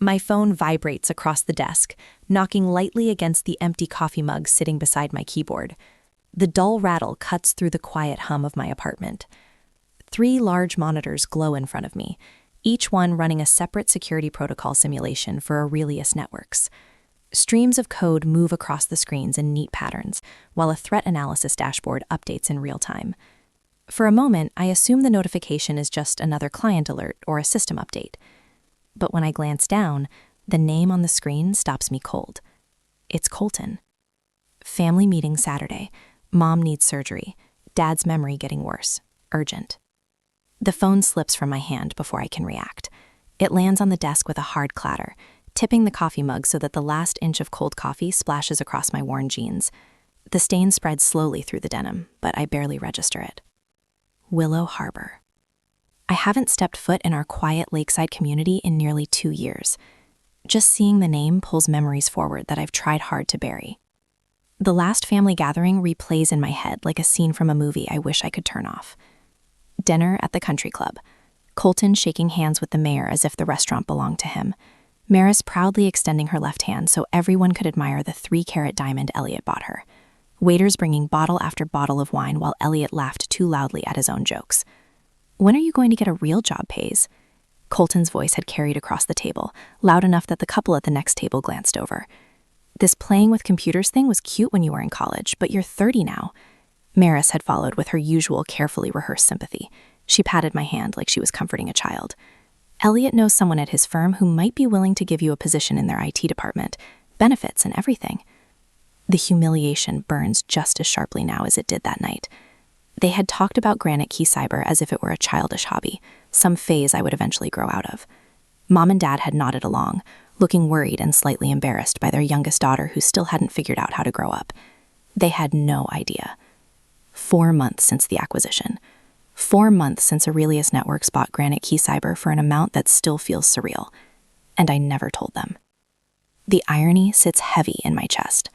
My phone vibrates across the desk, knocking lightly against the empty coffee mug sitting beside my keyboard. The dull rattle cuts through the quiet hum of my apartment. 3 large monitors glow in front of me, each one running a separate security protocol simulation for Aurelius networks. Streams of code move across the screens in neat patterns, while a threat analysis dashboard updates in real time. For a moment, I assume the notification is just another client alert or a system update. But when I glance down, the name on the screen stops me cold. It's Colton. Family meeting Saturday. Mom needs surgery. Dad's memory getting worse. Urgent. The phone slips from my hand before I can react. It lands on the desk with a hard clatter, tipping the coffee mug so that the last inch of cold coffee splashes across my worn jeans. The stain spreads slowly through the denim, but I barely register it. Willow Harbor. I haven't stepped foot in our quiet lakeside community in nearly 2 years. Just seeing the name pulls memories forward that I've tried hard to bury. The last family gathering replays in my head like a scene from a movie I wish I could turn off. Dinner at the country club. Colton shaking hands with the mayor as if the restaurant belonged to him. Maris proudly extending her left hand so everyone could admire the 3-carat diamond Elliot bought her. Waiters bringing bottle after bottle of wine while Elliot laughed too loudly at his own jokes. When are you going to get a real job, Paige? Colton's voice had carried across the table, loud enough that the couple at the next table glanced over. This playing with computers thing was cute when you were in college, but you're 30 now. Maris had followed with her usual carefully rehearsed sympathy. She patted my hand like she was comforting a child. Elliot knows someone at his firm who might be willing to give you a position in their IT department, benefits and everything. The humiliation burns just as sharply now as it did that night. They had talked about Granite Key Cyber as if it were a childish hobby, some phase I would eventually grow out of. Mom and Dad had nodded along, looking worried and slightly embarrassed by their youngest daughter who still hadn't figured out how to grow up. They had no idea. 4 months since the acquisition. 4 months since Aurelius Networks bought Granite Key Cyber for an amount that still feels surreal. And I never told them. The irony sits heavy in my chest.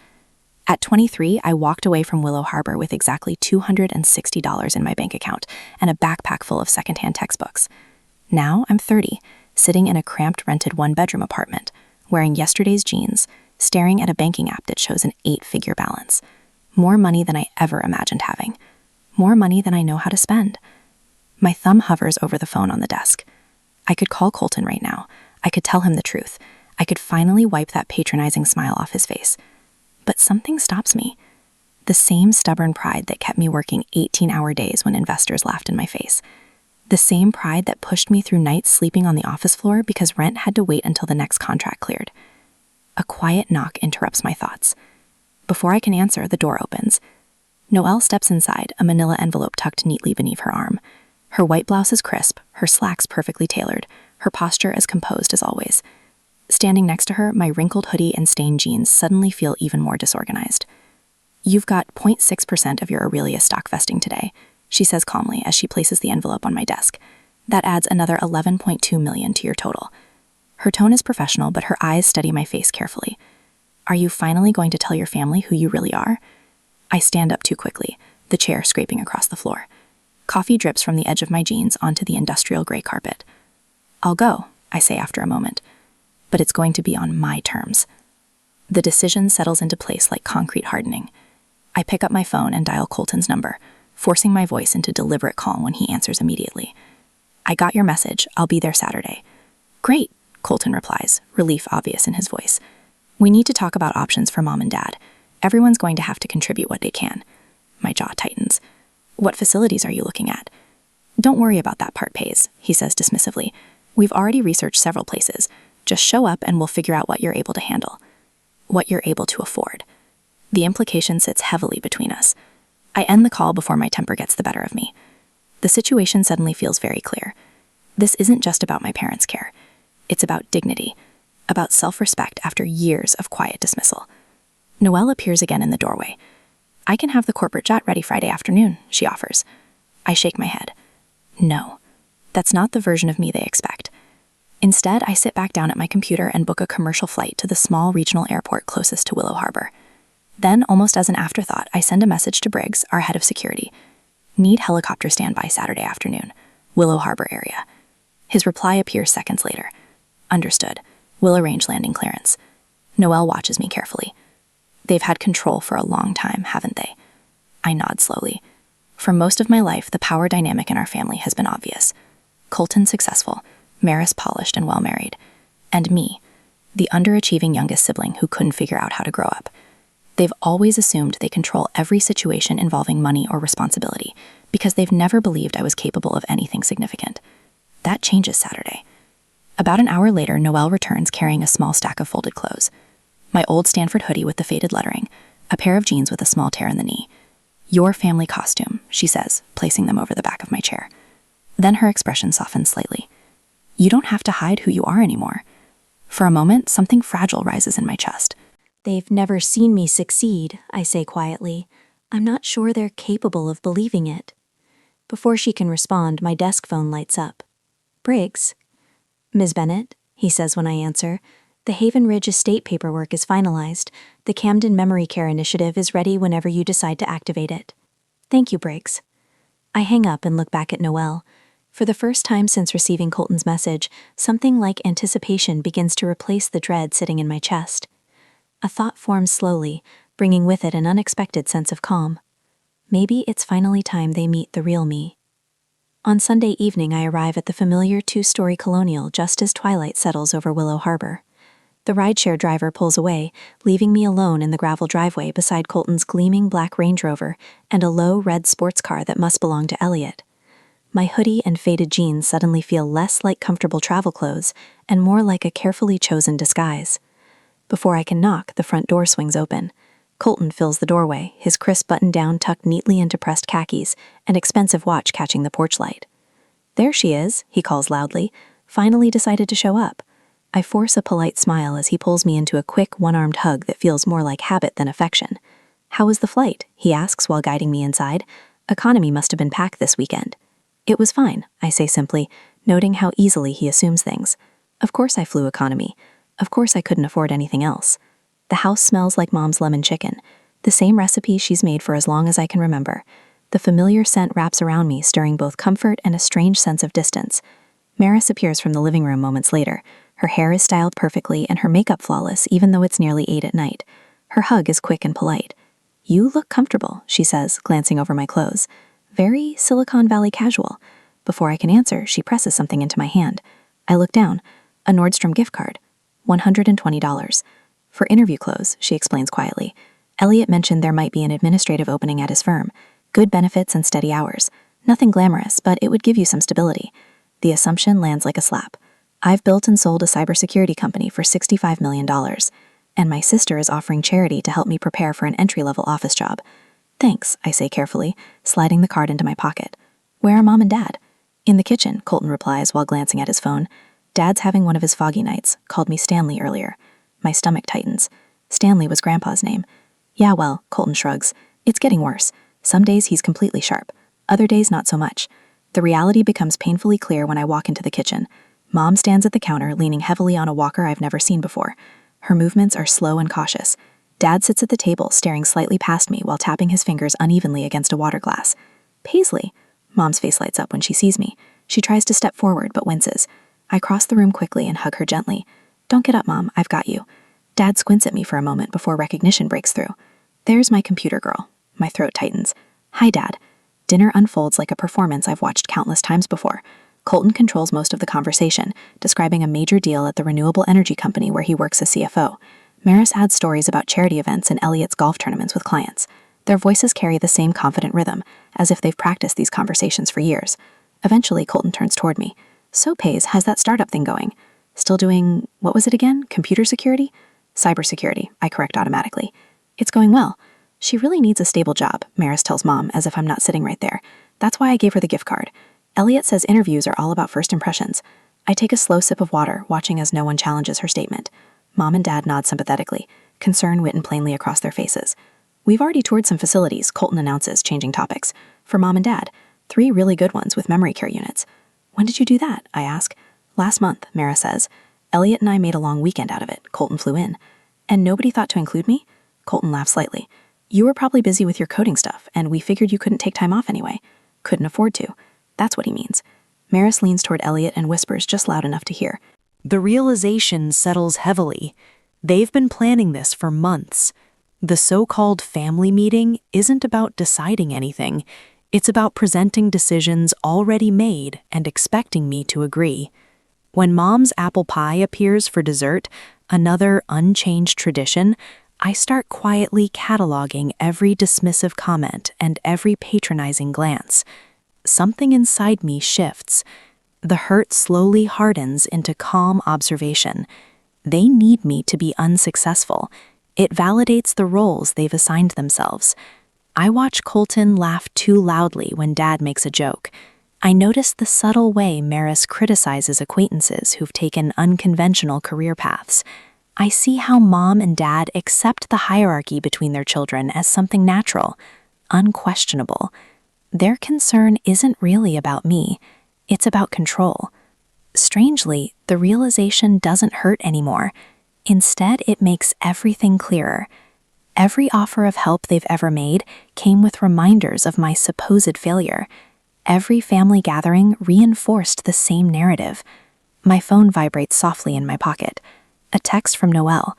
At 23, I walked away from Willow Harbor with exactly $260 in my bank account and a backpack full of secondhand textbooks. Now I'm 30, sitting in a cramped rented 1-bedroom apartment, wearing yesterday's jeans, staring at a banking app that shows an 8-figure balance. More money than I ever imagined having. More money than I know how to spend. My thumb hovers over the phone on the desk. I could call Colton right now. I could tell him the truth. I could finally wipe that patronizing smile off his face. But something stops me. The same stubborn pride that kept me working 18-hour days when investors laughed in my face. The same pride that pushed me through nights sleeping on the office floor because rent had to wait until the next contract cleared. A quiet knock interrupts my thoughts. Before I can answer, the door opens. Noelle steps inside, a manila envelope tucked neatly beneath her arm. Her white blouse is crisp, her slacks perfectly tailored, her posture as composed as always. Standing next to her, my wrinkled hoodie and stained jeans suddenly feel even more disorganized. "You've got 0.6% of your Aurelius stock vesting today," she says calmly as she places the envelope on my desk. "That adds another $11.2 million to your total." Her tone is professional, but her eyes study my face carefully. "Are you finally going to tell your family who you really are?" I stand up too quickly, the chair scraping across the floor. Coffee drips from the edge of my jeans onto the industrial gray carpet. "I'll go," I say after a moment. "But it's going to be on my terms." The decision settles into place like concrete hardening. I pick up my phone and dial Colton's number, forcing my voice into deliberate calm when he answers immediately. "I got your message. I'll be there Saturday." "Great," Colton replies, relief obvious in his voice. "We need to talk about options for Mom and Dad. Everyone's going to have to contribute what they can." My jaw tightens. "What facilities are you looking at?" "Don't worry about that part, Paige," he says dismissively. "We've already researched several places. Just show up and we'll figure out what you're able to handle. What you're able to afford." The implication sits heavily between us. I end the call before my temper gets the better of me. The situation suddenly feels very clear. This isn't just about my parents' care. It's about dignity, about self-respect after years of quiet dismissal. Noelle appears again in the doorway. "I can have the corporate jet ready Friday afternoon," she offers. I shake my head. No, that's not the version of me they expect. Instead, I sit back down at my computer and book a commercial flight to the small regional airport closest to Willow Harbor. Then, almost as an afterthought, I send a message to Briggs, our head of security. "Need helicopter standby Saturday afternoon. Willow Harbor area." His reply appears seconds later. "Understood. We'll arrange landing clearance. Noelle watches me carefully. They've had control for a long time, haven't they? I nod slowly. For most of my life, the power dynamic in our family has been obvious. Colton successful, Maris polished and well-married. And me, the underachieving youngest sibling who couldn't figure out how to grow up. They've always assumed they control every situation involving money or responsibility because they've never believed I was capable of anything significant. That changes Saturday. About an hour later, Noelle returns carrying a small stack of folded clothes. My old Stanford hoodie with the faded lettering, a pair of jeans with a small tear in the knee. Your family costume, she says, placing them over the back of my chair. Then her expression softens slightly. You don't have to hide who you are anymore. For a moment, something fragile rises in my chest. They've never seen me succeed, I say quietly. I'm not sure they're capable of believing it. Before she can respond, my desk phone lights up. Briggs? Ms. Bennett, he says when I answer. The Haven Ridge estate paperwork is finalized. The Camden Memory Care Initiative is ready whenever you decide to activate it. Thank you, Briggs. I hang up and look back at Noelle. For the first time since receiving Colton's message, something like anticipation begins to replace the dread sitting in my chest. A thought forms slowly, bringing with it an unexpected sense of calm. Maybe it's finally time they meet the real me. On Sunday evening, I arrive at the familiar 2-story colonial just as twilight settles over Willow Harbor. The rideshare driver pulls away, leaving me alone in the gravel driveway beside Colton's gleaming black Range Rover and a low red sports car that must belong to Elliot. My hoodie and faded jeans suddenly feel less like comfortable travel clothes and more like a carefully chosen disguise. Before I can knock, the front door swings open. Colton fills the doorway, his crisp button-down tucked neatly into pressed khakis, and expensive watch catching the porch light. There she is, he calls loudly, finally decided to show up. I force a polite smile as he pulls me into a quick, one-armed hug that feels more like habit than affection. How was the flight? He asks while guiding me inside. Economy must have been packed this weekend. It was fine, I say simply, noting how easily he assumes things. Of course I flew economy. Of course I couldn't afford anything else. The house smells like Mom's lemon chicken, the same recipe she's made for as long as I can remember. The familiar scent wraps around me, stirring both comfort and a strange sense of distance. Maris appears from the living room moments later. Her hair is styled perfectly and her makeup flawless, even though it's nearly 8 at night. Her hug is quick and polite. You look comfortable, she says, glancing over my clothes. Very Silicon Valley casual. Before I can answer, she presses something into my hand. I look down. A Nordstrom gift card. $120. For interview clothes, she explains quietly. Elliot mentioned there might be an administrative opening at his firm. Good benefits and steady hours. Nothing glamorous, but it would give you some stability. The assumption lands like a slap. I've built and sold a cybersecurity company for $65 million, and my sister is offering charity to help me prepare for an entry-level office job. Thanks, I say carefully, sliding the card into my pocket. Where are Mom and Dad? In the kitchen, Colton replies while glancing at his phone. Dad's having one of his foggy nights, called me Stanley earlier. My stomach tightens. Stanley was Grandpa's name. Yeah, well, Colton shrugs. It's getting worse. Some days he's completely sharp. Other days not so much. The reality becomes painfully clear when I walk into the kitchen. Mom stands at the counter, leaning heavily on a walker I've never seen before. Her movements are slow and cautious. Dad sits at the table, staring slightly past me while tapping his fingers unevenly against a water glass. Paisley! Mom's face lights up when she sees me. She tries to step forward, but winces. I cross the room quickly and hug her gently. Don't get up, Mom. I've got you. Dad squints at me for a moment before recognition breaks through. There's my computer girl. My throat tightens. Hi, Dad. Dinner unfolds like a performance I've watched countless times before. Colton controls most of the conversation, describing a major deal at the renewable energy company where he works as CFO. Maris adds stories about charity events and Elliot's golf tournaments with clients. Their voices carry the same confident rhythm, as if they've practiced these conversations for years. Eventually, Colton turns toward me. So, Paige, how's that startup thing going? Still doing, what was it again? Computer security? Cybersecurity, I correct automatically. It's going well. She really needs a stable job, Maris tells Mom, as if I'm not sitting right there. That's why I gave her the gift card. Elliot says interviews are all about first impressions. I take a slow sip of water, watching as no one challenges her statement. Mom and Dad nod sympathetically, concern written plainly across their faces. We've already toured some facilities, Colton announces, changing topics. For Mom and Dad, 3 really good ones with memory care units. When did you do that? I ask. Last month, Mara says. Elliot and I made a long weekend out of it. Colton flew in. And nobody thought to include me? Colton laughs slightly. You were probably busy with your coding stuff, and we figured you couldn't take time off anyway. Couldn't afford to. That's what he means. Maris leans toward Elliot and whispers just loud enough to hear. The realization settles heavily. They've been planning this for months. The so-called family meeting isn't about deciding anything. It's about presenting decisions already made and expecting me to agree. When Mom's apple pie appears for dessert, another unchanged tradition, I start quietly cataloging every dismissive comment and every patronizing glance. Something inside me shifts. The hurt slowly hardens into calm observation. They need me to be unsuccessful. It validates the roles they've assigned themselves. I watch Colton laugh too loudly when Dad makes a joke. I notice the subtle way Maris criticizes acquaintances who've taken unconventional career paths. I see how Mom and Dad accept the hierarchy between their children as something natural, unquestionable. Their concern isn't really about me. It's about control. Strangely, the realization doesn't hurt anymore. Instead, it makes everything clearer. Every offer of help they've ever made came with reminders of my supposed failure. Every family gathering reinforced the same narrative. My phone vibrates softly in my pocket. A text from Noelle.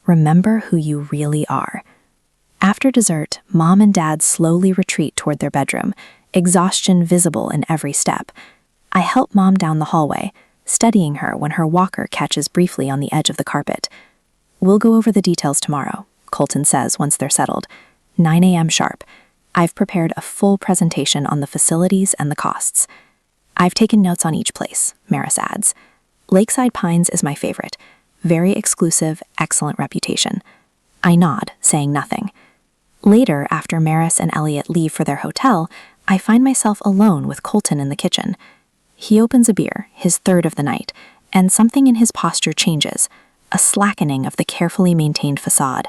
Remember who you really are. After dessert, Mom and Dad slowly retreat toward their bedroom, exhaustion visible in every step. I help Mom down the hallway, steadying her when her walker catches briefly on the edge of the carpet. We'll go over the details tomorrow, Colton says once they're settled. 9 a.m. sharp. I've prepared a full presentation on the facilities and the costs. I've taken notes on each place, Maris adds. Lakeside Pines is my favorite. Very exclusive, excellent reputation. I nod, saying nothing. Later, after Maris and Elliot leave for their hotel, I find myself alone with Colton in the kitchen. He opens a beer, his third of the night, and something in his posture changes, a slackening of the carefully maintained facade.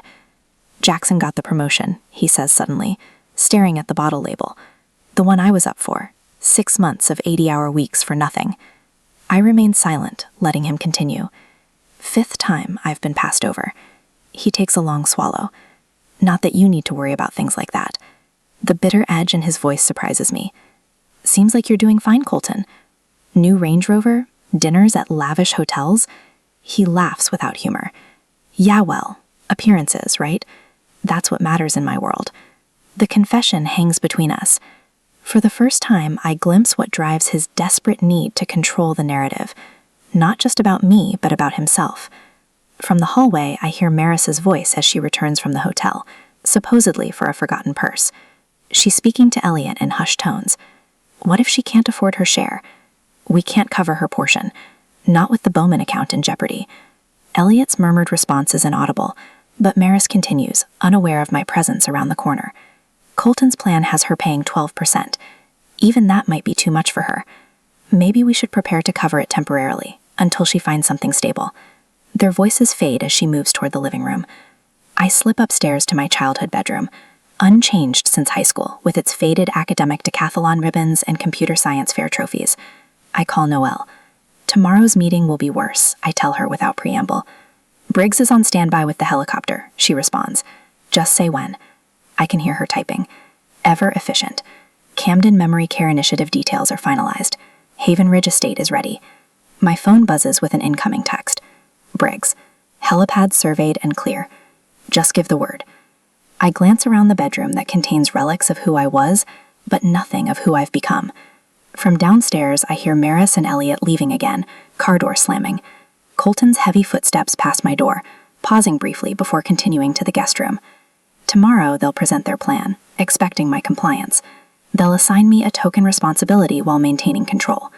Jackson got the promotion, he says suddenly, staring at the bottle label. The one I was up for, 6 months of 80-hour weeks for nothing. I remain silent, letting him continue. 5th time I've been passed over. He takes a long swallow. Not that you need to worry about things like that. The bitter edge in his voice surprises me. Seems like you're doing fine, Colton. New Range Rover? Dinners at lavish hotels? He laughs without humor. Yeah, well, appearances, right? That's what matters in my world. The confession hangs between us. For the first time, I glimpse what drives his desperate need to control the narrative. Not just about me, but about himself. From the hallway, I hear Maris's voice as she returns from the hotel, supposedly for a forgotten purse. She's speaking to Elliot in hushed tones. What if she can't afford her share? We can't cover her portion. Not with the Bowman account in jeopardy. Elliot's murmured response is inaudible, but Maris continues, unaware of my presence around the corner. Colton's plan has her paying 12%. Even that might be too much for her. Maybe we should prepare to cover it temporarily, until she finds something stable. Their voices fade as she moves toward the living room. I slip upstairs to my childhood bedroom, unchanged since high school, with its faded academic decathlon ribbons and computer science fair trophies. I call Noelle. Tomorrow's meeting will be worse, I tell her without preamble. Briggs is on standby with the helicopter, she responds. Just say when. I can hear her typing. Ever efficient. Camden Memory Care Initiative details are finalized. Haven Ridge Estate is ready. My phone buzzes with an incoming text. Briggs. Helipad surveyed and clear. Just give the word. I glance around the bedroom that contains relics of who I was, but nothing of who I've become. From downstairs, I hear Maris and Elliot leaving again, car door slamming. Colton's heavy footsteps pass my door, pausing briefly before continuing to the guest room. Tomorrow, they'll present their plan, expecting my compliance. They'll assign me a token responsibility while maintaining control.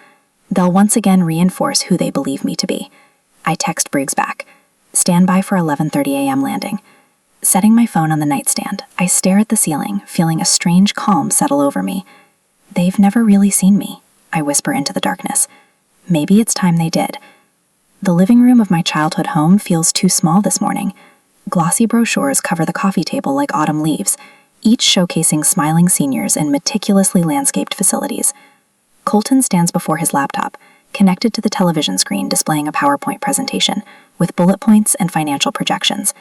They'll once again reinforce who they believe me to be. I text Briggs back. Stand by for 11:30 a.m. landing. Setting my phone on the nightstand, I stare at the ceiling, feeling a strange calm settle over me. They've never really seen me, I whisper into the darkness. Maybe it's time they did. The living room of my childhood home feels too small this morning. Glossy brochures cover the coffee table like autumn leaves, each showcasing smiling seniors in meticulously landscaped facilities. Colton stands before his laptop, connected to the television screen displaying a PowerPoint presentation, with bullet points and financial projections.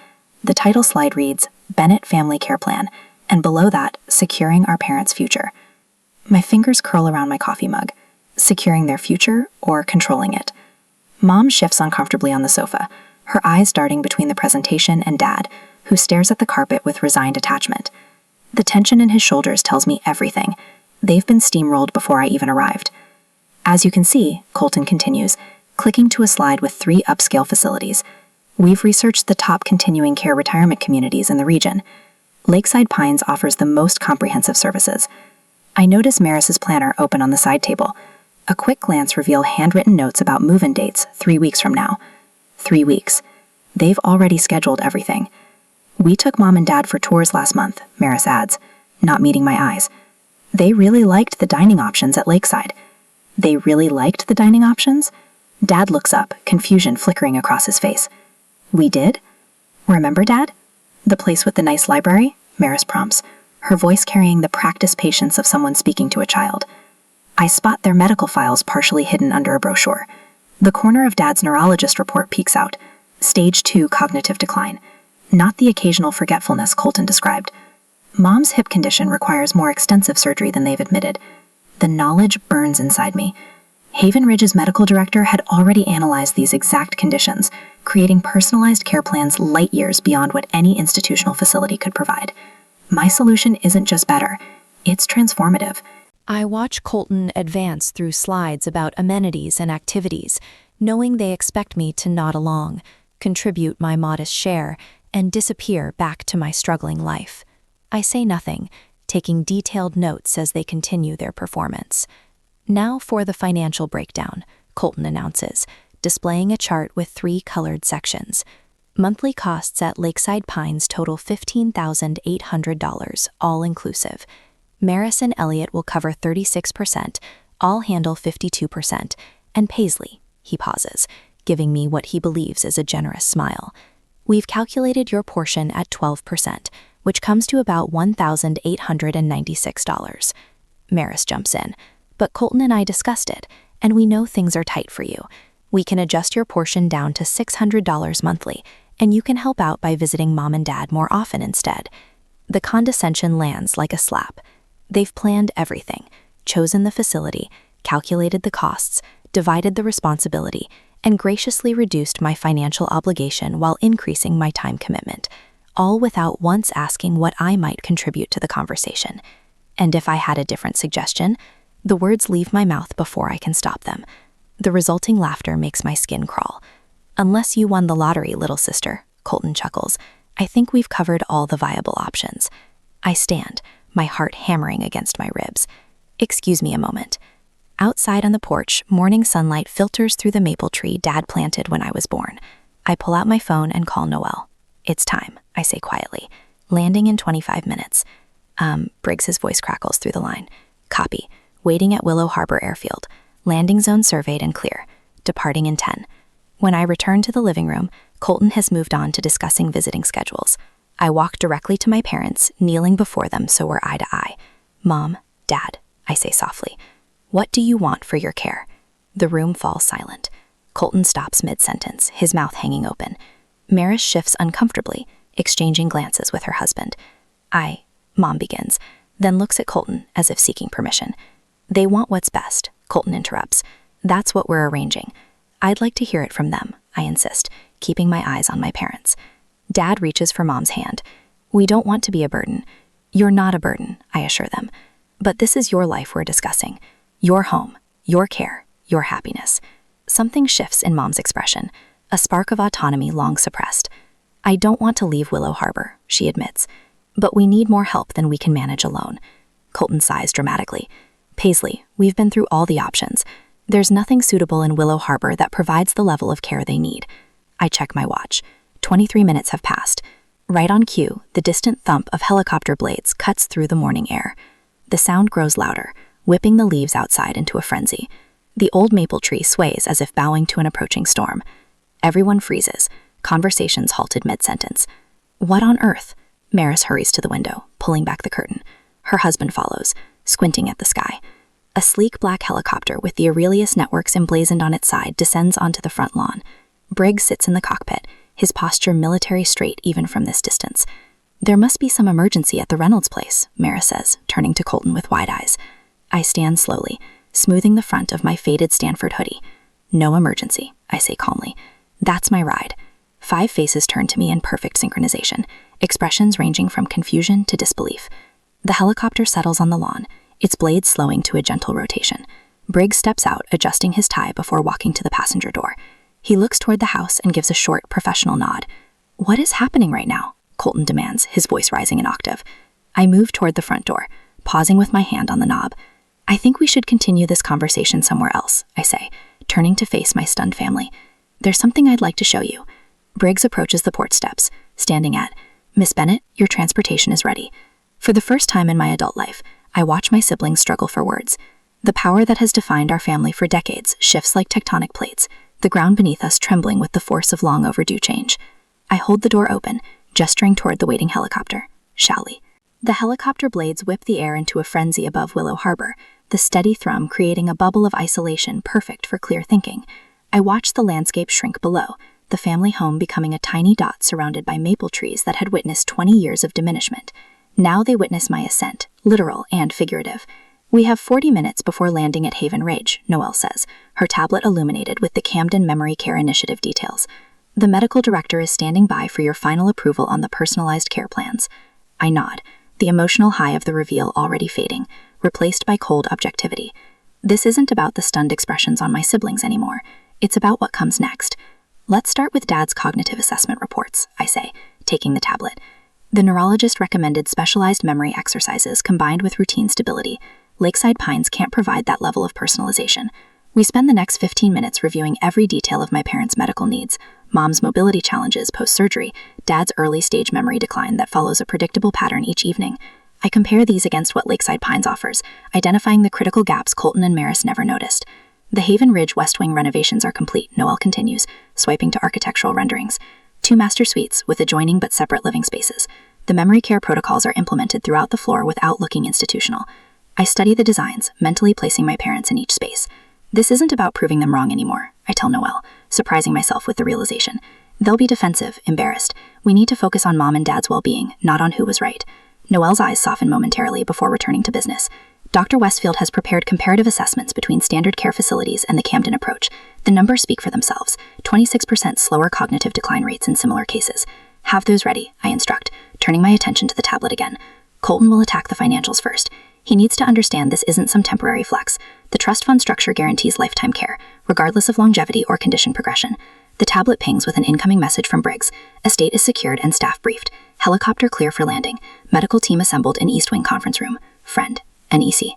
The title slide reads, Bennett Family Care Plan, and below that, Securing Our Parents' Future. My fingers curl around my coffee mug. Securing their future or controlling it? Mom shifts uncomfortably on the sofa, her eyes darting between the presentation and Dad, who stares at the carpet with resigned attachment. The tension in his shoulders tells me everything. They've been steamrolled before I even arrived. As you can see, Colton continues, clicking to a slide with 3 upscale facilities. We've researched the top continuing care retirement communities in the region. Lakeside Pines offers the most comprehensive services. I notice Maris's planner open on the side table. A quick glance reveals handwritten notes about move-in dates 3 weeks from now. 3 weeks. They've already scheduled everything. We took Mom and Dad for tours last month, Maris adds, not meeting my eyes. They really liked the dining options at Lakeside. They really liked the dining options? Dad looks up, confusion flickering across his face. We did? Remember, Dad? The place with the nice library? Maris prompts, her voice carrying the practiced patience of someone speaking to a child. I spot their medical files partially hidden under a brochure. The corner of Dad's neurologist report peeks out. Stage 2 cognitive decline. Not the occasional forgetfulness Colton described. Mom's hip condition requires more extensive surgery than they've admitted. The knowledge burns inside me. Haven Ridge's medical director had already analyzed these exact conditions, creating personalized care plans light years beyond what any institutional facility could provide. My solution isn't just better, it's transformative. I watch Colton advance through slides about amenities and activities, knowing they expect me to nod along, contribute my modest share, and disappear back to my struggling life. I say nothing, taking detailed notes as they continue their performance. Now for the financial breakdown, Colton announces, displaying a chart with 3 colored sections. Monthly costs at Lakeside Pines total $15,800, all inclusive. Maris and Elliot will cover 36%, I'll handle 52%, and Paisley, he pauses, giving me what he believes is a generous smile. We've calculated your portion at 12%, which comes to about $1,896. Maris jumps in. But Colton and I discussed it, and we know things are tight for you. We can adjust your portion down to $600 monthly, and you can help out by visiting Mom and Dad more often instead. The condescension lands like a slap. They've planned everything, chosen the facility, calculated the costs, divided the responsibility, and graciously reduced my financial obligation while increasing my time commitment, all without once asking what I might contribute to the conversation. And if I had a different suggestion, the words leave my mouth before I can stop them. The resulting laughter makes my skin crawl. Unless you won the lottery, little sister, Colton chuckles. I think we've covered all the viable options. I stand, my heart hammering against my ribs. Excuse me a moment. Outside on the porch, morning sunlight filters through the maple tree Dad planted when I was born. I pull out my phone and call Noelle. It's time, I say quietly. Landing in 25 minutes. Briggs's voice crackles through the line. Copy. Waiting at Willow Harbor Airfield. Landing zone surveyed and clear. Departing in 10. When I return to the living room, Colton has moved on to discussing visiting schedules. I walk directly to my parents, kneeling before them so we're eye to eye. Mom, Dad, I say softly. What do you want for your care? The room falls silent. Colton stops mid-sentence, his mouth hanging open. Maris shifts uncomfortably, exchanging glances with her husband. Mom begins, then looks at Colton as if seeking permission. They want what's best, Colton interrupts. That's what we're arranging. I'd like to hear it from them, I insist, keeping my eyes on my parents. Dad reaches for Mom's hand. We don't want to be a burden. You're not a burden, I assure them. But this is your life we're discussing. Your home, your care, your happiness. Something shifts in Mom's expression, a spark of autonomy long suppressed. I don't want to leave Willow Harbor, she admits. But we need more help than we can manage alone. Colton sighs dramatically. Paisley, we've been through all the options. There's nothing suitable in Willow Harbor that provides the level of care they need. I check my watch. 23 minutes have passed. Right on cue, the distant thump of helicopter blades cuts through the morning air. The sound grows louder, whipping the leaves outside into a frenzy. The old maple tree sways as if bowing to an approaching storm. Everyone freezes, conversations halted mid-sentence. What on earth? Maris hurries to the window, pulling back the curtain. Her husband follows, squinting at the sky. A sleek black helicopter with the Aurelius networks emblazoned on its side descends onto the front lawn. Briggs sits in the cockpit, his posture military straight even from this distance. There must be some emergency at the Reynolds place, Maris says, turning to Colton with wide eyes. I stand slowly, smoothing the front of my faded Stanford hoodie. No emergency, I say calmly. That's my ride. 5 faces turn to me in perfect synchronization, expressions ranging from confusion to disbelief. The helicopter settles on the lawn, its blades slowing to a gentle rotation. Briggs steps out, adjusting his tie before walking to the passenger door. He looks toward the house and gives a short, professional nod. "What is happening right now?" Colton demands, his voice rising an octave. I move toward the front door, pausing with my hand on the knob. "I think we should continue this conversation somewhere else," I say, turning to face my stunned family. "There's something I'd like to show you." Briggs approaches the porch steps, standing at, "Miss Bennett, your transportation is ready." For the first time in my adult life, I watch my siblings struggle for words. The power that has defined our family for decades shifts like tectonic plates, the ground beneath us trembling with the force of long overdue change. I hold the door open, gesturing toward the waiting helicopter. "Shall we?" The helicopter blades whip the air into a frenzy above Willow Harbor, the steady thrum creating a bubble of isolation perfect for clear thinking. I watch the landscape shrink below, the family home becoming a tiny dot surrounded by maple trees that had witnessed 20 years of diminishment. Now they witness my ascent, literal and figurative. "We have 40 minutes before landing at Haven Ridge," Noelle says, her tablet illuminated with the Camden Memory Care Initiative details. "The medical director is standing by for your final approval on the personalized care plans." I nod, the emotional high of the reveal already fading, replaced by cold objectivity. This isn't about the stunned expressions on my siblings anymore. It's about what comes next. "Let's start with Dad's cognitive assessment reports," I say, taking the tablet. The neurologist recommended specialized memory exercises combined with routine stability. Lakeside Pines can't provide that level of personalization. We spend the next 15 minutes reviewing every detail of my parents' medical needs, Mom's mobility challenges post-surgery, Dad's early-stage memory decline that follows a predictable pattern each evening. I compare these against what Lakeside Pines offers, identifying the critical gaps Colton and Maris never noticed. "The Haven Ridge West Wing renovations are complete," Noelle continues, swiping to architectural renderings. 2 master suites with adjoining but separate living spaces. The memory care protocols are implemented throughout the floor without looking institutional. I study the designs, mentally placing my parents in each space. "This isn't about proving them wrong anymore," I tell Noelle, surprising myself with the realization. "They'll be defensive, embarrassed. We need to focus on Mom and Dad's well-being, not on who was right." Noelle's eyes soften momentarily before returning to business. "Dr. Westfield has prepared comparative assessments between standard care facilities and the Camden approach. The numbers speak for themselves. 26% slower cognitive decline rates in similar cases. Have those ready," I instruct, turning my attention to the tablet again. "Colton will attack the financials first. He needs to understand this isn't some temporary flex. The trust fund structure guarantees lifetime care, regardless of longevity or condition progression." The tablet pings with an incoming message from Briggs. "Estate is secured and staff briefed. Helicopter clear for landing. Medical team assembled in East Wing conference room. Friend, NEC."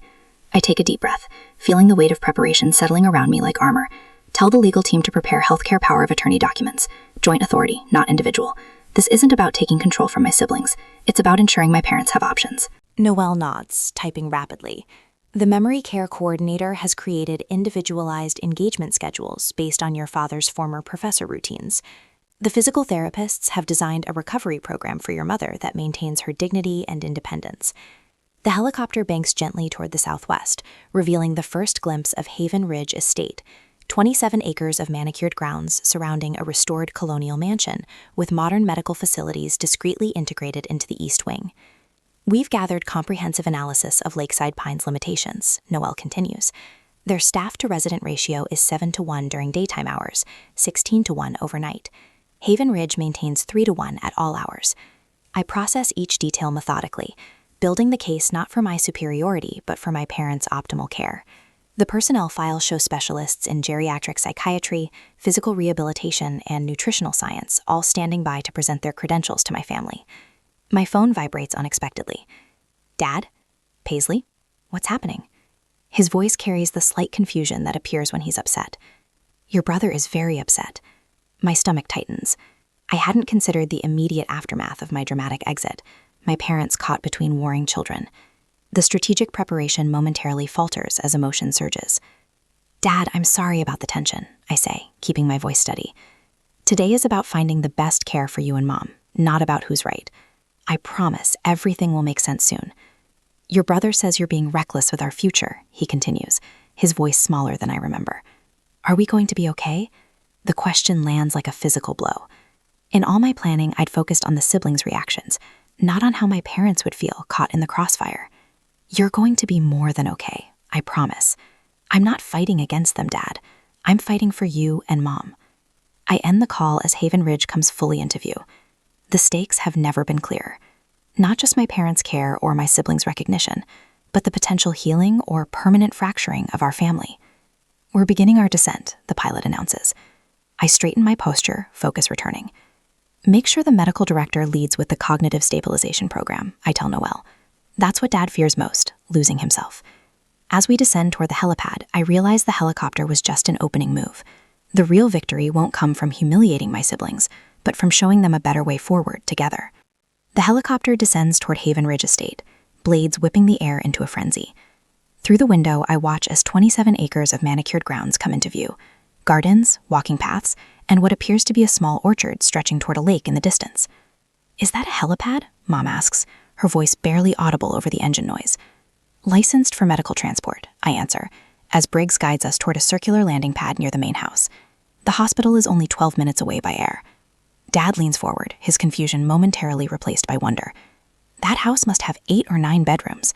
I take a deep breath, feeling the weight of preparation settling around me like armor. "Tell the legal team to prepare healthcare power of attorney documents. Joint authority, not individual. This isn't about taking control from my siblings. It's about ensuring my parents have options." Noelle nods, typing rapidly. The memory care coordinator has created individualized engagement schedules based on your father's former professor routines. The physical therapists have designed a recovery program for your mother that maintains her dignity and independence. The helicopter banks gently toward the southwest, revealing the first glimpse of Haven Ridge Estate, 27 acres of manicured grounds surrounding a restored colonial mansion with modern medical facilities discreetly integrated into the East Wing. "We've gathered comprehensive analysis of Lakeside Pines' limitations," Noelle continues. "Their staff-to-resident ratio is 7-to-1 during daytime hours, 16-to-1 overnight. Haven Ridge maintains 3-to-1 at all hours. I process each detail methodically, building the case not for my superiority, but for my parents' optimal care. The personnel file shows specialists in geriatric psychiatry, physical rehabilitation, and nutritional science, all standing by to present their credentials to my family. My phone vibrates unexpectedly. "Dad? Paisley? What's happening?" His voice carries the slight confusion that appears when he's upset. "Your brother is very upset." My stomach tightens. I hadn't considered the immediate aftermath of my dramatic exit, my parents caught between warring children. The strategic preparation momentarily falters as emotion surges. "Dad, I'm sorry about the tension," I say, keeping my voice steady. "Today is about finding the best care for you and Mom, not about who's right. I promise everything will make sense soon." "Your brother says you're being reckless with our future," he continues, his voice smaller than I remember. "Are we going to be okay?" The question lands like a physical blow. In all my planning, I'd focused on the siblings' reactions, not on how my parents would feel caught in the crossfire. "You're going to be more than okay, I promise. I'm not fighting against them, Dad. I'm fighting for you and Mom. I end the call as Haven Ridge comes fully into view. The stakes have never been clearer. Not just my parents' care or my siblings' recognition, but the potential healing or permanent fracturing of our family. We're beginning our descent, the pilot announces. I straighten my posture, focus returning. Make sure the medical director leads with the cognitive stabilization program, I tell Noelle. That's what Dad fears most, losing himself. As we descend toward the helipad, I realize the helicopter was just an opening move. The real victory won't come from humiliating my siblings, but from showing them a better way forward together. The helicopter descends toward Haven Ridge Estate, blades whipping the air into a frenzy. Through the window, I watch as 27 acres of manicured grounds come into view. Gardens, walking paths, and what appears to be a small orchard stretching toward a lake in the distance. Is that a helipad? Mom asks, her voice barely audible over the engine noise. Licensed for medical transport, I answer, as Briggs guides us toward a circular landing pad near the main house. The hospital is only 12 minutes away by air. Dad leans forward, his confusion momentarily replaced by wonder. That house must have 8 or 9 bedrooms.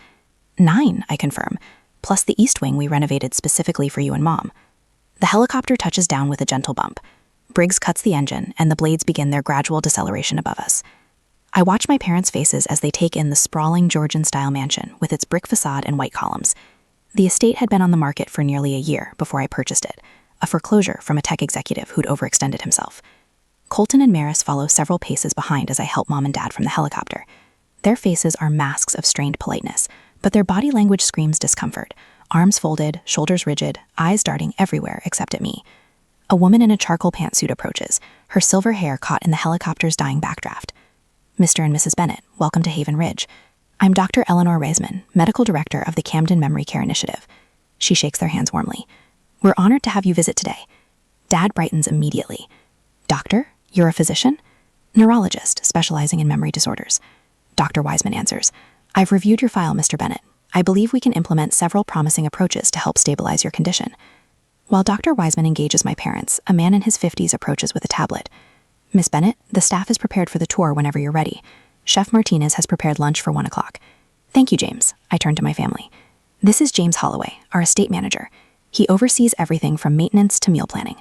9, I confirm, plus the east wing we renovated specifically for you and Mom. The helicopter touches down with a gentle bump. Briggs cuts the engine, and the blades begin their gradual deceleration above us. I watch my parents' faces as they take in the sprawling Georgian-style mansion with its brick facade and white columns. The estate had been on the market for nearly a year before I purchased it, a foreclosure from a tech executive who'd overextended himself. Colton and Maris follow several paces behind as I help Mom and Dad from the helicopter. Their faces are masks of strained politeness, but their body language screams discomfort, arms folded, shoulders rigid, eyes darting everywhere except at me. A woman in a charcoal pantsuit approaches, her silver hair caught in the helicopter's dying backdraft. Mr. and Mrs. Bennett, welcome to Haven Ridge. I'm Dr. Eleanor Reisman, Medical Director of the Camden Memory Care Initiative. She shakes their hands warmly. We're honored to have you visit today. Dad brightens immediately. Doctor, you're a physician? Neurologist, specializing in memory disorders. Dr. Wiseman answers. I've reviewed your file, Mr. Bennett. I believe we can implement several promising approaches to help stabilize your condition. While Dr. Wiseman engages my parents, a man in his 50s approaches with a tablet. Miss Bennett, the staff is prepared for the tour whenever you're ready. Chef Martinez has prepared lunch for 1 o'clock. Thank you, James. I turn to my family. This is James Holloway, our estate manager. He oversees everything from maintenance to meal planning.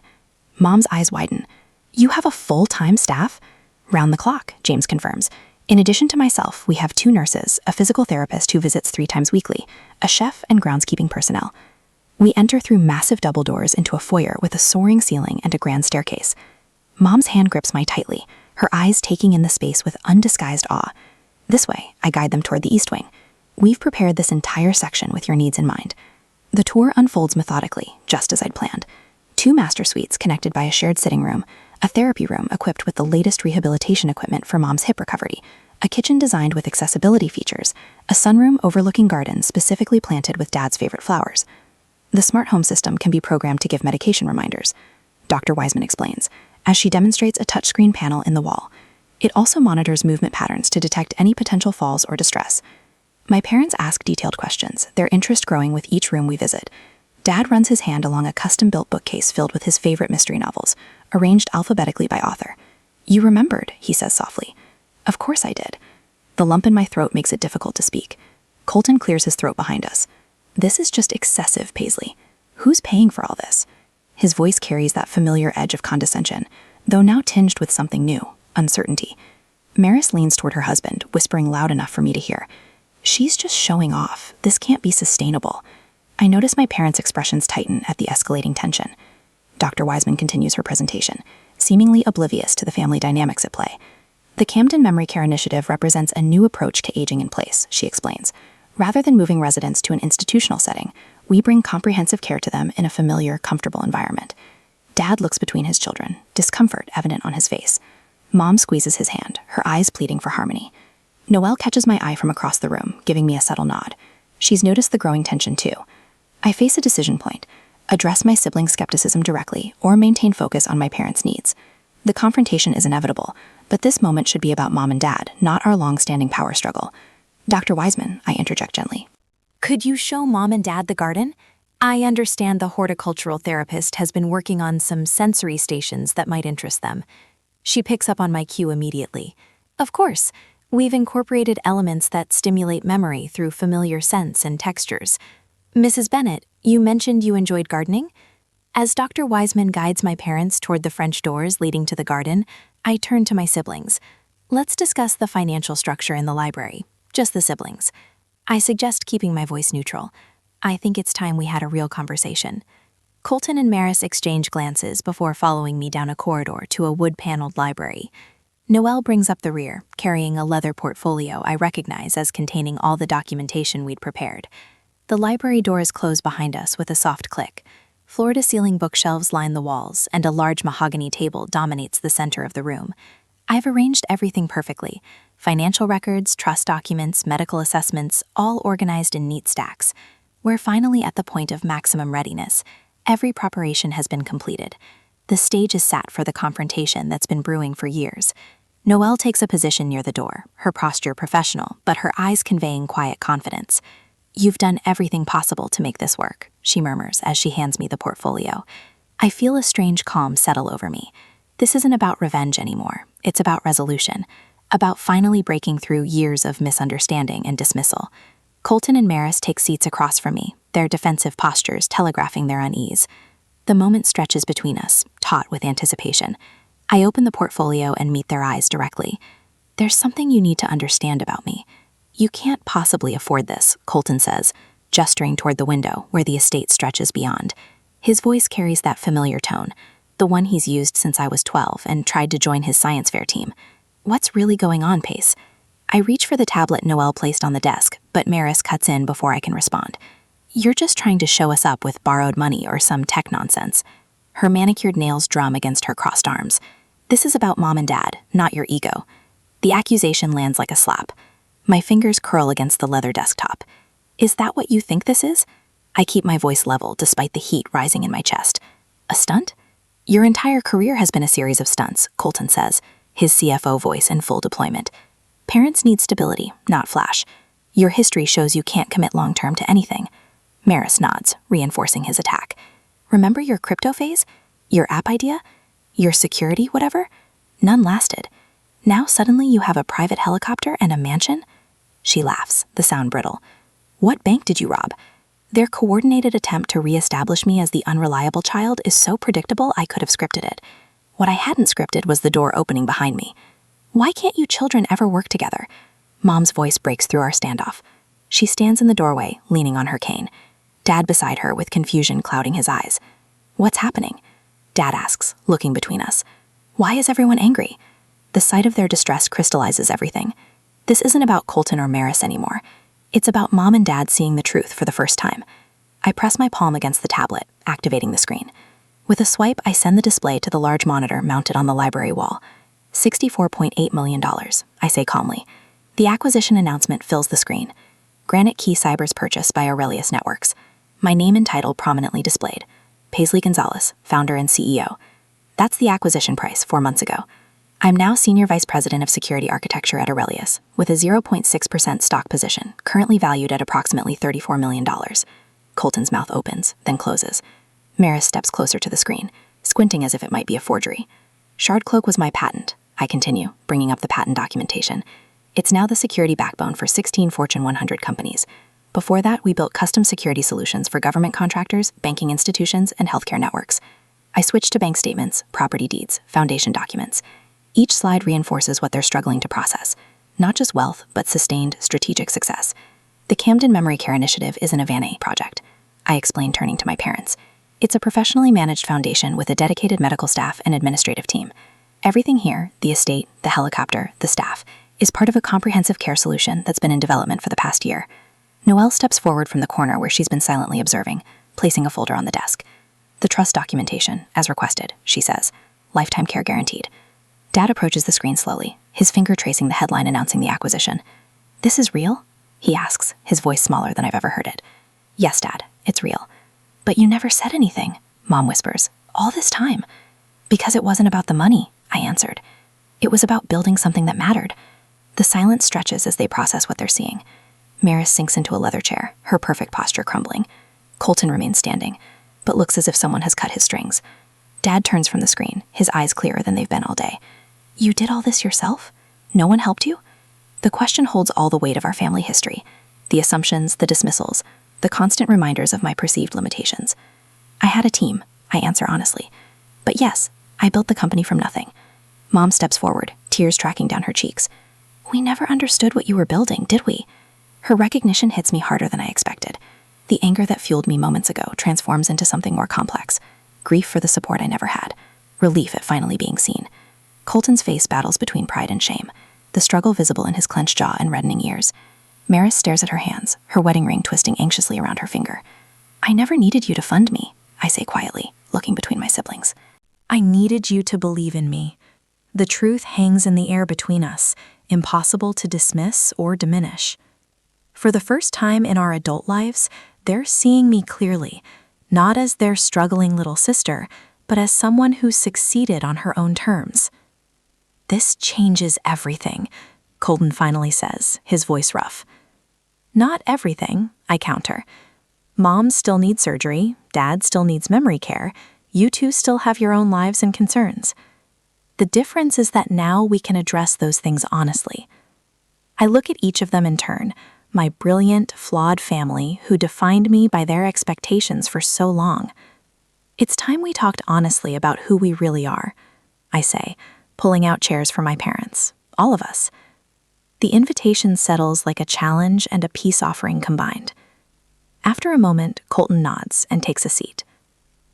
Mom's eyes widen. You have a full-time staff? Round the clock, James confirms. In addition to myself, we have 2 nurses, a physical therapist who visits 3 times weekly, a chef, and groundskeeping personnel. We enter through massive double doors into a foyer with a soaring ceiling and a grand staircase. Mom's hand grips mine tightly, her eyes taking in the space with undisguised awe. This way, I guide them toward the east wing. We've prepared this entire section with your needs in mind. The tour unfolds methodically, just as I'd planned. 2 master suites connected by a shared sitting room, a therapy room equipped with the latest rehabilitation equipment for Mom's hip recovery, a kitchen designed with accessibility features, a sunroom overlooking gardens specifically planted with Dad's favorite flowers. The smart home system can be programmed to give medication reminders, Dr. Wiseman explains, as she demonstrates a touchscreen panel in the wall. It also monitors movement patterns to detect any potential falls or distress. My parents ask detailed questions, their interest growing with each room we visit. Dad runs his hand along a custom-built bookcase filled with his favorite mystery novels, arranged alphabetically by author. You remembered, he says softly. Of course I did. The lump in my throat makes it difficult to speak. Colton clears his throat behind us. This is just excessive, Paisley. Who's paying for all this? His voice carries that familiar edge of condescension, though now tinged with something new, uncertainty. Maris leans toward her husband, whispering loud enough for me to hear. She's just showing off. This can't be sustainable. I notice my parents' expressions tighten at the escalating tension. Dr. Wiseman continues her presentation, seemingly oblivious to the family dynamics at play. The Camden Memory Care Initiative represents a new approach to aging in place, she explains. Rather than moving residents to an institutional setting, we bring comprehensive care to them in a familiar, comfortable environment. Dad looks between his children, discomfort evident on his face. Mom squeezes his hand, her eyes pleading for harmony. Noelle catches my eye from across the room, giving me a subtle nod. She's noticed the growing tension too. I face a decision point: address my siblings' skepticism directly or maintain focus on my parents' needs. The confrontation is inevitable, but this moment should be about Mom and Dad, not our long-standing power struggle. Dr. Wiseman, I interject gently. Could you show Mom and Dad the garden? I understand the horticultural therapist has been working on some sensory stations that might interest them. She picks up on my cue immediately. Of course, we've incorporated elements that stimulate memory through familiar scents and textures. Mrs. Bennett, you mentioned you enjoyed gardening? As Dr. Wiseman guides my parents toward the French doors leading to the garden, I turn to my siblings. Let's discuss the financial structure in the library. Just the siblings. I suggest keeping my voice neutral. I think it's time we had a real conversation. Colton and Maris exchange glances before following me down a corridor to a wood-paneled library. Noelle brings up the rear, carrying a leather portfolio I recognize as containing all the documentation we'd prepared. The library doors close behind us with a soft click. Floor-to-ceiling bookshelves line the walls, and a large mahogany table dominates the center of the room. I've arranged everything perfectly. Financial records, trust documents, medical assessments, all organized in neat stacks. We're finally at the point of maximum readiness. Every preparation has been completed. The stage is set for the confrontation that's been brewing for years. Noelle takes a position near the door, her posture professional, but her eyes conveying quiet confidence. "You've done everything possible to make this work," she murmurs as she hands me the portfolio. I feel a strange calm settle over me. This isn't about revenge anymore. It's about resolution, about finally breaking through years of misunderstanding and dismissal. Colton and Maris take seats across from me, their defensive postures telegraphing their unease. The moment stretches between us, taut with anticipation. I open the portfolio and meet their eyes directly. "There's something you need to understand about me. You can't possibly afford this," Colton says, gesturing toward the window where the estate stretches beyond. His voice carries that familiar tone, the one he's used since I was 12 and tried to join his science fair team. "What's really going on, Pace?" I reach for the tablet Noelle placed on the desk, but Maris cuts in before I can respond. "You're just trying to show us up with borrowed money or some tech nonsense." Her manicured nails drum against her crossed arms. "This is about Mom and Dad, not your ego." The accusation lands like a slap. My fingers curl against the leather desktop. "Is that what you think this is?" I keep my voice level despite the heat rising in my chest. "A stunt?" "Your entire career has been a series of stunts," Colton says, his CFO voice in full deployment. "Parents need stability, not flash. Your history shows you can't commit long-term to anything." Maris nods, reinforcing his attack. "Remember your crypto phase? Your app idea? Your security whatever? None lasted. Now suddenly you have a private helicopter and a mansion?" She laughs, the sound brittle. "What bank did you rob?" Their coordinated attempt to re-establish me as the unreliable child is so predictable I could have scripted it. What I hadn't scripted was the door opening behind me. "Why can't you children ever work together?" Mom's voice breaks through our standoff. She stands in the doorway, leaning on her cane. Dad beside her with confusion clouding his eyes. "What's happening?" Dad asks, looking between us. "Why is everyone angry?" The sight of their distress crystallizes everything. This isn't about Colton or Maris anymore. It's about Mom and Dad seeing the truth for the first time. I press my palm against the tablet, activating the screen. With a swipe, I send the display to the large monitor mounted on the library wall. $64.8 million, I say calmly. The acquisition announcement fills the screen. Granite Key Cyber's purchase by Aurelius Networks. My name and title prominently displayed. Paisley Gonzalez, founder and CEO. That's the acquisition price 4 months ago. I'm now Senior Vice President of Security Architecture at Aurelius, with a 0.6% stock position, currently valued at approximately $34 million. Colton's mouth opens, then closes. Maris steps closer to the screen, squinting as if it might be a forgery. "Shard Cloak was my patent," I continue, bringing up the patent documentation. "It's now the security backbone for 16 Fortune 100 companies. Before that, we built custom security solutions for government contractors, banking institutions, and healthcare networks. I switched to bank statements, property deeds, foundation documents. Each slide reinforces what they're struggling to process. Not just wealth, but sustained, strategic success. The Camden Memory Care Initiative isn't a Van A project," I explain, turning to my parents. "It's a professionally managed foundation with a dedicated medical staff and administrative team. Everything here, the estate, the helicopter, the staff, is part of a comprehensive care solution that's been in development for the past year." Noelle steps forward from the corner where she's been silently observing, placing a folder on the desk. "The trust documentation, as requested," she says. "Lifetime care guaranteed." Dad approaches the screen slowly, his finger tracing the headline announcing the acquisition. "This is real?" he asks, his voice smaller than I've ever heard it. "Yes, Dad, it's real." "But you never said anything," Mom whispers, "all this time." "Because it wasn't about the money," I answered. "It was about building something that mattered." The silence stretches as they process what they're seeing. Maris sinks into a leather chair, her perfect posture crumbling. Colton remains standing, but looks as if someone has cut his strings. Dad turns from the screen, his eyes clearer than they've been all day. "You did all this yourself? No one helped you?" The question holds all the weight of our family history. The assumptions, the dismissals, the constant reminders of my perceived limitations. "I had a team," I answer honestly. But yes, I built the company from nothing. Mom steps forward, tears tracking down her cheeks. We never understood what you were building, did we? Her recognition hits me harder than I expected. The anger that fueled me moments ago transforms into something more complex. Grief for the support I never had. Relief at finally being seen. Colton's face battles between pride and shame, the struggle visible in his clenched jaw and reddening ears. Maris stares at her hands, her wedding ring twisting anxiously around her finger. I never needed you to fund me, I say quietly, looking between my siblings. I needed you to believe in me. The truth hangs in the air between us, impossible to dismiss or diminish. For the first time in our adult lives, they're seeing me clearly, not as their struggling little sister, but as someone who succeeded on her own terms. This changes everything, Colton finally says, his voice rough. Not everything, I counter. Mom still needs surgery, Dad still needs memory care, you two still have your own lives and concerns. The difference is that now we can address those things honestly. I look at each of them in turn, my brilliant, flawed family who defined me by their expectations for so long. It's time we talked honestly about who we really are, I say, pulling out chairs for my parents, all of us. The invitation settles like a challenge and a peace offering combined. After a moment, Colton nods and takes a seat.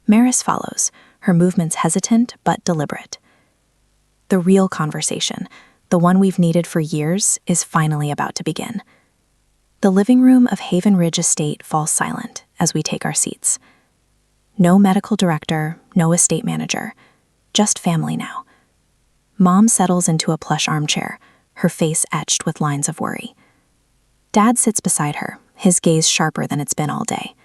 Maris follows, her movements hesitant but deliberate. The real conversation, the one we've needed for years, is finally about to begin. The living room of Haven Ridge Estate falls silent as we take our seats. No medical director, no estate manager, just family now. Mom settles into a plush armchair, her face etched with lines of worry. Dad sits beside her, his gaze sharper than it's been all day.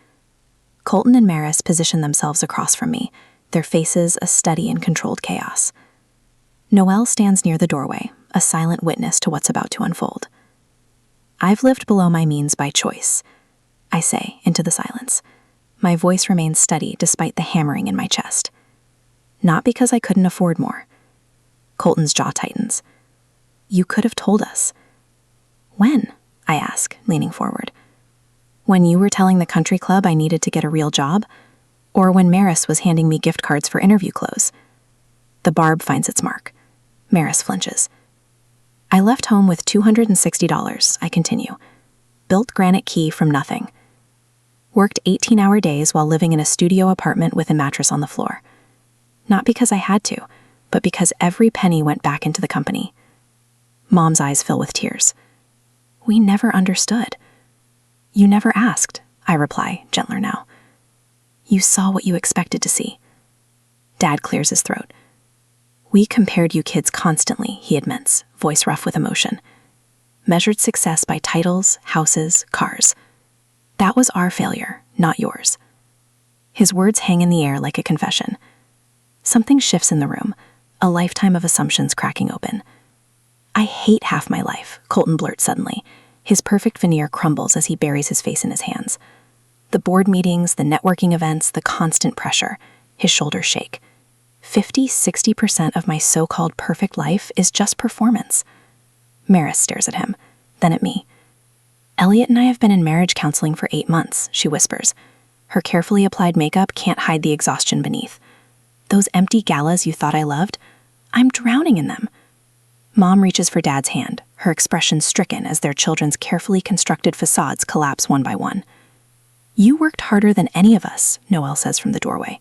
Colton and Maris position themselves across from me, their faces a steady and controlled chaos. Noelle stands near the doorway, a silent witness to what's about to unfold. I've lived below my means by choice, I say into the silence. My voice remains steady despite the hammering in my chest. Not because I couldn't afford more. Colton's jaw tightens. You could have told us. When? I ask, leaning forward. When you were telling the country club I needed to get a real job? Or when Maris was handing me gift cards for interview clothes? The barb finds its mark. Maris flinches. I left home with $260, I continue. Built Granite Key from nothing. Worked 18-hour days while living in a studio apartment with a mattress on the floor. Not because I had to, but because every penny went back into the company. Mom's eyes fill with tears. We never understood. You never asked, I reply, gentler now. You saw what you expected to see. Dad clears his throat. We compared you kids constantly, he admits, voice rough with emotion. Measured success by titles, houses, cars. That was our failure, not yours. His words hang in the air like a confession. Something shifts in the room, a lifetime of assumptions cracking open. I hate half my life, Colton blurts suddenly. His perfect veneer crumbles as he buries his face in his hands. The board meetings, the networking events, the constant pressure. His shoulders shake. 50-60% of my so-called perfect life is just performance. Maris stares at him, then at me. Elliot and I have been in marriage counseling for 8 months, she whispers. Her carefully applied makeup can't hide the exhaustion beneath. Those empty galas you thought I loved? I'm drowning in them. Mom reaches for Dad's hand, her expression stricken as their children's carefully constructed facades collapse one by one. You worked harder than any of us, Noelle says from the doorway.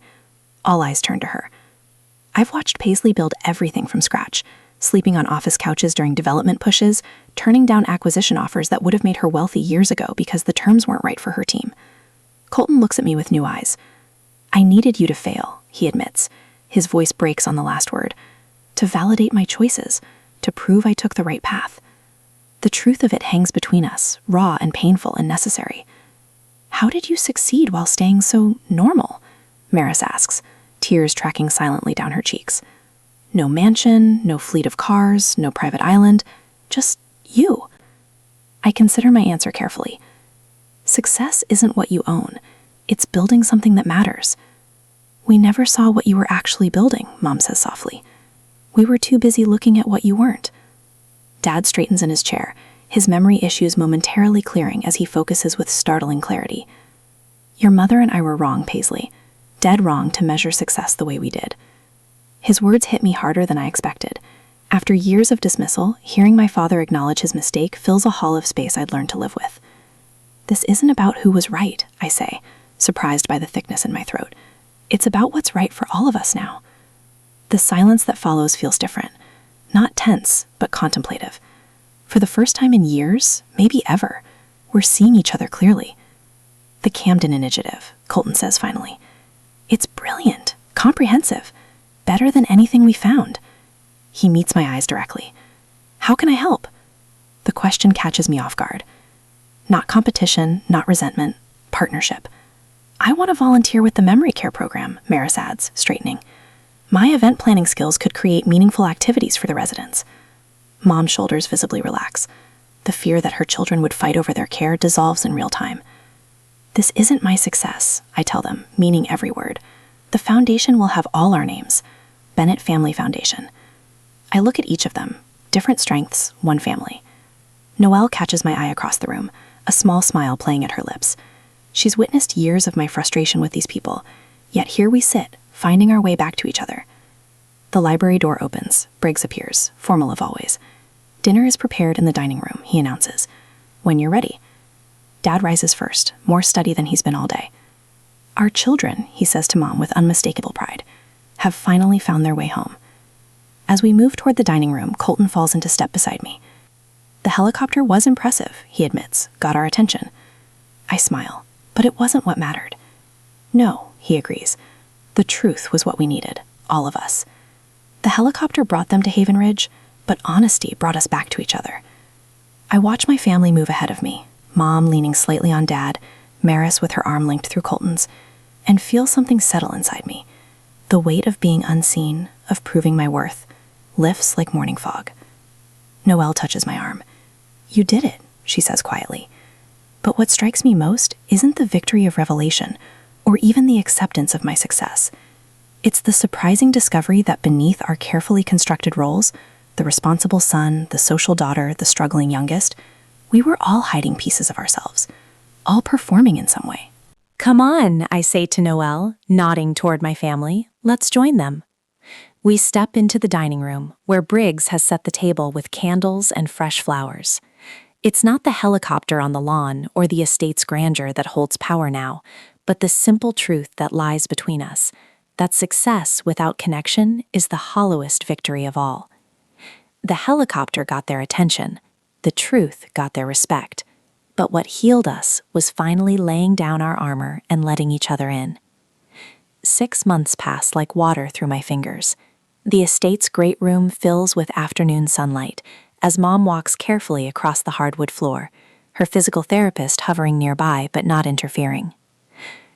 All eyes turn to her. I've watched Paisley build everything from scratch, sleeping on office couches during development pushes, turning down acquisition offers that would have made her wealthy years ago because the terms weren't right for her team. Colton looks at me with new eyes. I needed you to fail, he admits. His voice breaks on the last word. To validate my choices, to prove I took the right path. The truth of it hangs between us, raw and painful and necessary. How did you succeed while staying so normal? Maris asks, tears tracking silently down her cheeks. No mansion, no fleet of cars, no private island, just you. I consider my answer carefully. Success isn't what you own. It's building something that matters. We never saw what you were actually building, Mom says softly. We were too busy looking at what you weren't. Dad straightens in his chair, his memory issues momentarily clearing as he focuses with startling clarity. Your mother and I were wrong, Paisley. Dead wrong to measure success the way we did. His words hit me harder than I expected. After years of dismissal, hearing my father acknowledge his mistake fills a hall of space I'd learned to live with. This isn't about who was right, I say, surprised by the thickness in my throat. It's about what's right for all of us now. The silence that follows feels different. Not tense, but contemplative. For the first time in years, maybe ever, we're seeing each other clearly. The Camden Initiative, Colton says finally. It's brilliant, comprehensive, better than anything we found. He meets my eyes directly. How can I help? The question catches me off guard. Not competition, not resentment, partnership. I want to volunteer with the memory care program, Maris adds, straightening. My event planning skills could create meaningful activities for the residents. Mom's shoulders visibly relax. The fear that her children would fight over their care dissolves in real time. This isn't my success, I tell them, meaning every word. The foundation will have all our names. Bennett Family Foundation. I look at each of them. Different strengths, one family. Noelle catches my eye across the room, a small smile playing at her lips. She's witnessed years of my frustration with these people, yet here we sit, finding our way back to each other. The library door opens. Briggs appears, formal of always. Dinner is prepared in the dining room, he announces. When you're ready. Dad rises first, more steady than he's been all day. Our children, he says to Mom with unmistakable pride, have finally found their way home. As we move toward the dining room, Colton falls into step beside me. The helicopter was impressive, he admits, got our attention. I smile, but it wasn't what mattered. No, he agrees. The truth was what we needed, all of us. The helicopter brought them to Haven Ridge, but honesty brought us back to each other. I watch my family move ahead of me, Mom leaning slightly on Dad, Maris with her arm linked through Colton's, and feel something settle inside me. The weight of being unseen, of proving my worth, lifts like morning fog. Noelle touches my arm. You did it, she says quietly. But what strikes me most isn't the victory of revelation, or even the acceptance of my success. It's the surprising discovery that beneath our carefully constructed roles, the responsible son, the social daughter, the struggling youngest, we were all hiding pieces of ourselves, all performing in some way. Come on, I say to Noelle, nodding toward my family. Let's join them. We step into the dining room, where Briggs has set the table with candles and fresh flowers. It's not the helicopter on the lawn or the estate's grandeur that holds power now, but the simple truth that lies between us, that success without connection is the hollowest victory of all. The helicopter got their attention. The truth got their respect. But what healed us was finally laying down our armor and letting each other in. 6 months pass like water through my fingers. The estate's great room fills with afternoon sunlight as Mom walks carefully across the hardwood floor, her physical therapist hovering nearby but not interfering.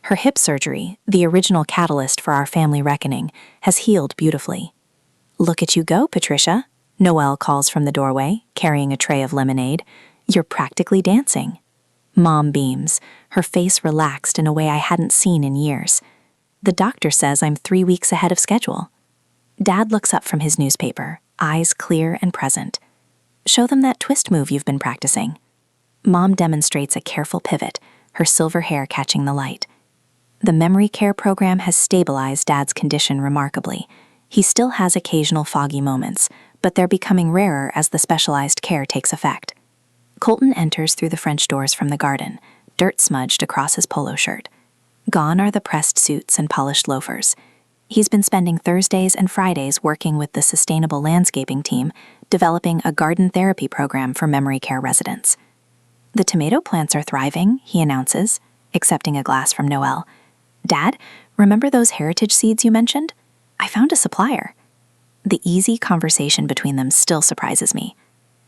Her hip surgery, the original catalyst for our family reckoning, has healed beautifully. Look at you go, Patricia, Noelle calls from the doorway, carrying a tray of lemonade. You're practically dancing. Mom beams, her face relaxed in a way I hadn't seen in years. The doctor says I'm 3 weeks ahead of schedule. Dad looks up from his newspaper, eyes clear and present. Show them that twist move you've been practicing. Mom demonstrates a careful pivot, her silver hair catching the light. The memory care program has stabilized Dad's condition remarkably. He still has occasional foggy moments, but they're becoming rarer as the specialized care takes effect. Colton enters through the French doors from the garden, dirt smudged across his polo shirt. Gone are the pressed suits and polished loafers. He's been spending Thursdays and Fridays working with the sustainable landscaping team, developing a garden therapy program for memory care residents. The tomato plants are thriving, he announces, accepting a glass from Noelle. Dad, remember those heritage seeds you mentioned? I found a supplier. The easy conversation between them still surprises me.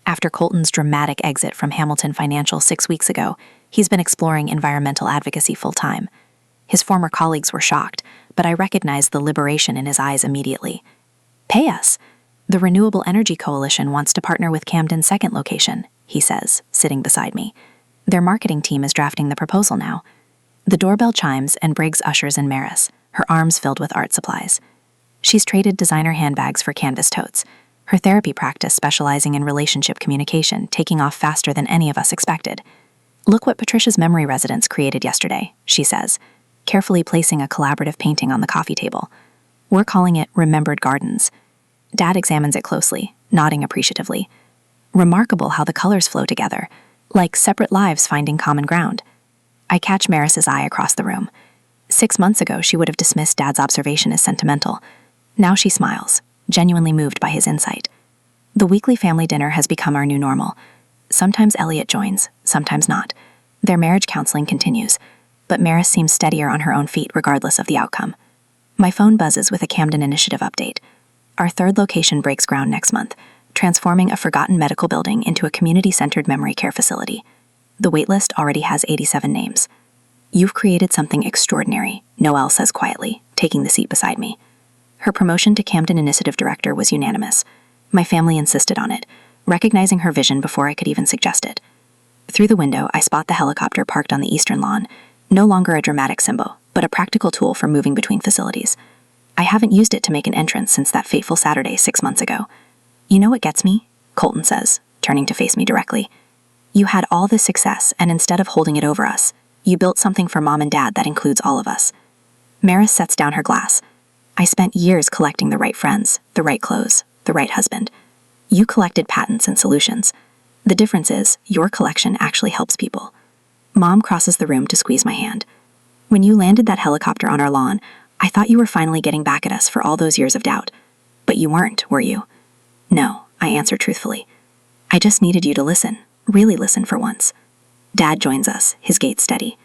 After Colton's dramatic exit from Hamilton Financial 6 weeks ago, he's been exploring environmental advocacy full-time. His former colleagues were shocked, but I recognized the liberation in his eyes immediately. Pay us. The Renewable Energy Coalition wants to partner with Camden's second location, he says, sitting beside me. Their marketing team is drafting the proposal now. The doorbell chimes and Briggs ushers in Maris, her arms filled with art supplies. She's traded designer handbags for canvas totes, her therapy practice specializing in relationship communication, taking off faster than any of us expected. Look what Patricia's memory residence created yesterday, she says. carefully placing a collaborative painting on the coffee table. We're calling it Remembered Gardens. Dad examines it closely, nodding appreciatively. Remarkable how the colors flow together, like separate lives finding common ground. I catch Maris's eye across the room. 6 months ago, she would have dismissed Dad's observation as sentimental. Now she smiles, genuinely moved by his insight. The weekly family dinner has become our new normal. Sometimes Elliot joins, sometimes not. Their marriage counseling continues, but Maris seems steadier on her own feet regardless of the outcome. My phone buzzes with a Camden Initiative update. Our third location breaks ground next month, transforming a forgotten medical building into a community-centered memory care facility. The waitlist already has 87 names. "You've created something extraordinary," Noelle says quietly, taking the seat beside me. Her promotion to Camden Initiative Director was unanimous. My family insisted on it, recognizing her vision before I could even suggest it. Through the window, I spot the helicopter parked on the eastern lawn, no longer a dramatic symbol, but a practical tool for moving between facilities. I haven't used it to make an entrance since that fateful Saturday 6 months ago. "You know what gets me?" Colton says, turning to face me directly. "You had all this success, and instead of holding it over us, you built something for Mom and Dad that includes all of us." Maris sets down her glass. "I spent years collecting the right friends, the right clothes, the right husband. You collected patents and solutions. The difference is, your collection actually helps people." Mom crosses the room to squeeze my hand. "When you landed that helicopter on our lawn, I thought you were finally getting back at us for all those years of doubt. But you weren't, were you?" "No," I answer truthfully. "I just needed you to listen, really listen for once." Dad joins us, his gaze steady.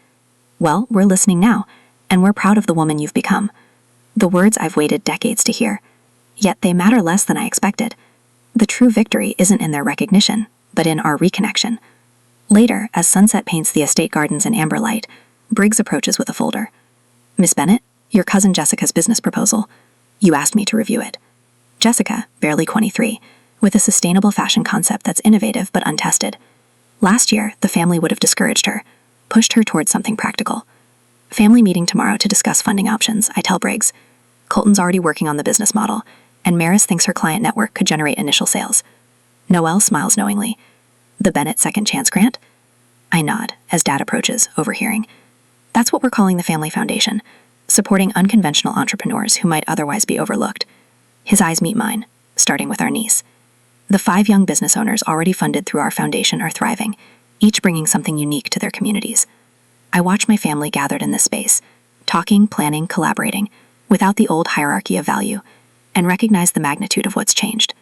"Well, we're listening now, and we're proud of the woman you've become. The words I've waited decades to hear. Yet they matter less than I expected. The true victory isn't in their recognition, but in our reconnection." Later, as sunset paints the estate gardens in amber light, Briggs approaches with a folder. "Miss Bennett, your cousin Jessica's business proposal. You asked me to review it." Jessica, barely 23, with a sustainable fashion concept that's innovative but untested. Last year, the family would have discouraged her, pushed her towards something practical. "Family meeting tomorrow to discuss funding options," I tell Briggs. "Colton's already working on the business model, and Maris thinks her client network could generate initial sales." Noelle smiles knowingly. "The Bennett Second Chance Grant?" I nod, as Dad approaches, overhearing. "That's what we're calling the Family Foundation, supporting unconventional entrepreneurs who might otherwise be overlooked." His eyes meet mine, starting with our niece. The 5 young business owners already funded through our foundation are thriving, each bringing something unique to their communities. I watch my family gathered in this space, talking, planning, collaborating, without the old hierarchy of value, and recognize the magnitude of what's changed.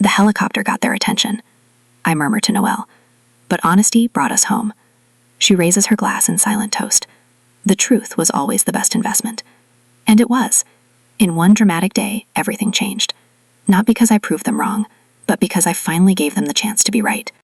The helicopter got their attention, I murmur to Noelle, but honesty brought us home. She raises her glass in silent toast. The truth was always the best investment. And it was. In one dramatic day, everything changed. Not because I proved them wrong, but because I finally gave them the chance to be right.